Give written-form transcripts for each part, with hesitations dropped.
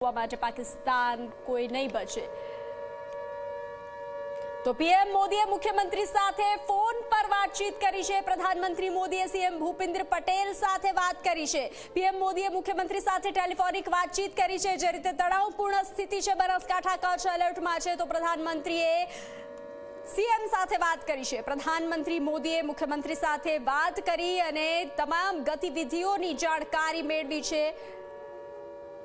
રોકવા માટે પાકિસ્તાન કોઈ નહીં બચે। તો પીએમ મોદીએ મુખ્યમંત્રી સાથે ફોન પર વાતચીત કરી છે। પ્રધાનમંત્રી મોદીએ સીએમ ભૂપેન્દ્ર પટેલ સાથે વાત કરી છે। પીએમ મોદીએ મુખ્યમંત્રી સાથે ટેલિફોનિક વાતચીત કરી છે। જે રીતે તણાવપૂર્ણ સ્થિતિ છે બનાસકાંઠા કચ્છ એલર્ટમાં છે, તો પ્રધાનમંત્રીએ સીએમ સાથે વાત કરી છે। પ્રધાનમંત્રી મોદીએ મુખ્યમંત્રી સાથે વાત કરી અને તમામ ગતિવિધિઓની જાણકારી મેળવી છે।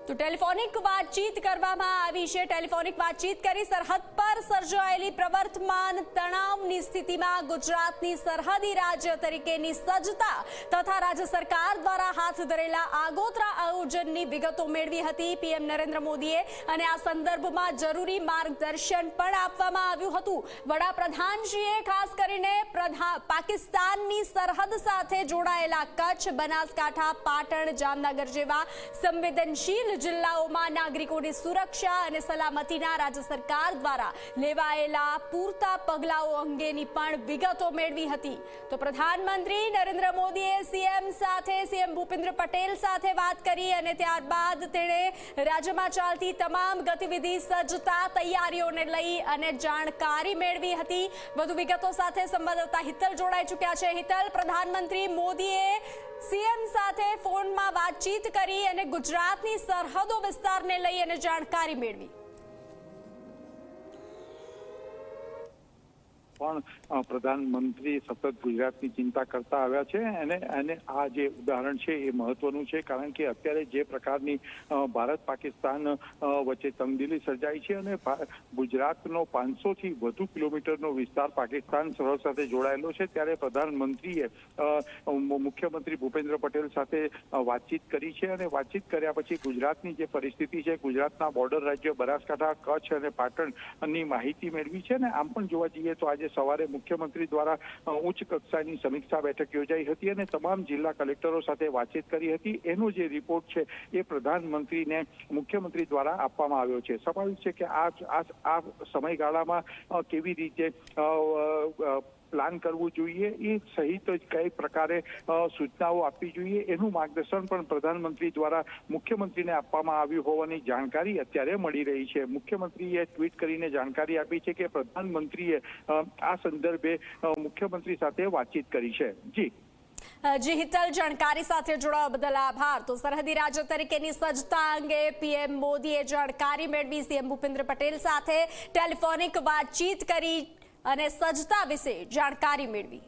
તો ટેલિફોનિક વાતચીત કરવામાં આવી છે। ટેલિફોનિક વાતચીત કરી સરહદ પર સર્જાયેલી પ્રવર્તમાન તણાવની સ્થિતિમાં ગુજરાતની સરહદી રાજ્ય તરીકેની સજ્જતા તથા રાજ્ય સરકાર દ્વારા હાથ ધરેલા આગોતરા આયોજનની વિગતો મેળવી હતી પીએમ નરેન્દ્ર મોદીએ, અને આ સંદર્ભમાં જરૂરી માર્ગદર્શન પણ આપવામાં આવ્યું હતું। વડાપ્રધાનશ્રીએ ખાસ કરીને પાકિસ્તાનની સરહદ સાથે જોડાયેલા કચ્છ, બનાસકાંઠા, પાટણ, જામનગર જેવા સંવેદનશીલ જિલ્લાઓમાં નાગરિકોની સુરક્ષા અને સલામતીના રાજ્ય સરકાર દ્વારા લેવાયેલા પૂરતા પગલાઓ અંગેની પણ વિગતો મેળવી હતી। તો પ્રધાનમંત્રી નરેન્દ્ર મોદીએ સીએમ ભૂપેન્દ્ર પટેલ સાથે વાત કરી અને ત્યારબાદ તેણે રાજ્યમાં ચાલતી તમામ ગતિવિધિ, સજ્જતા, તૈયારીઓને લઈ અને જાણકારી મેળવી હતી। વધુ વિગતો સાથે સંવાદદાતા હિતલ જોડાઈ ચૂક્યા છે। હિતલ, પ્રધાનમંત્રી મોદીએ સીએમ સાથે ફોનમાં વાતચીત કરી અને ગુજરાતની સરહદો વિસ્તારને લઈ અને જાણકારી મેળવી। પણ પ્રધાનમંત્રી સતત ગુજરાતની ચિંતા કરતા આવ્યા છે અને આ જે ઉદાહરણ છે એ મહત્વનું છે, કારણ કે અત્યારે જે પ્રકારની ભારત પાકિસ્તાન વચ્ચે તંગદિલી સર્જાઈ છે અને ગુજરાતનો 500 થી વધુ કિલોમીટરનો વિસ્તાર પાકિસ્તાન સરહદ સાથે જોડાયેલો છે, ત્યારે પ્રધાનમંત્રીએ મુખ્યમંત્રી ભૂપેન્દ્ર પટેલ સાથે વાતચીત કરી છે અને વાતચીત કર્યા પછી ગુજરાતની જે પરિસ્થિતિ છે, ગુજરાતના બોર્ડર રાજ્ય બનાસકાંઠા, કચ્છ અને પાટણની માહિતી મેળવી છે। અને આમ પણ જોવા જઈએ તો આજે સવારે મુખ્યમંત્રી દ્વારા ઉચ્ચ કક્ષાની સમીક્ષા બેઠક યોજાઈ હતી અને તમામ જિલ્લા કલેક્ટરો સાથે વાતચીત કરી હતી। એનો જે રિપોર્ટ છે એ પ્રધાનમંત્રીને મુખ્યમંત્રી દ્વારા આપવામાં આવ્યો છે। સ્વાભાવિક છે કે આ સમયગાળામાં કેવી રીતે પ્લાન કરવું જોઈએ એ સહિત કઈ પ્રકારે સૂચનાઓ આપવી જોઈએ એનું માર્ગદર્શન પણ પ્રધાનમંત્રી દ્વારા મુખ્યમંત્રીને આપવામાં આવ્યું હોવાની જાણકારી અત્યારે મળી રહી છે। મુખ્યમંત્રીએ ટ્વીટ કરીને જાણકારી આપી છે કે પ્રધાનમંત્રીએ આ સંદર્ભે મુખ્યમંત્રી સાથે વાતચીત કરી છે। જી હિતલ, જાણકારી સાથે જોડાવા બદલ આભાર। તો સરહદી રાજ્ય તરીકેની સજ્જતા અંગે પીએમ મોદીએ જાણકારી મેળવી, સીએમ ભૂપેન્દ્ર પટેલ સાથે ટેલિફોનિક વાતચીત કરી અને સજ્જતા વિશે જાણકારી મેળવી।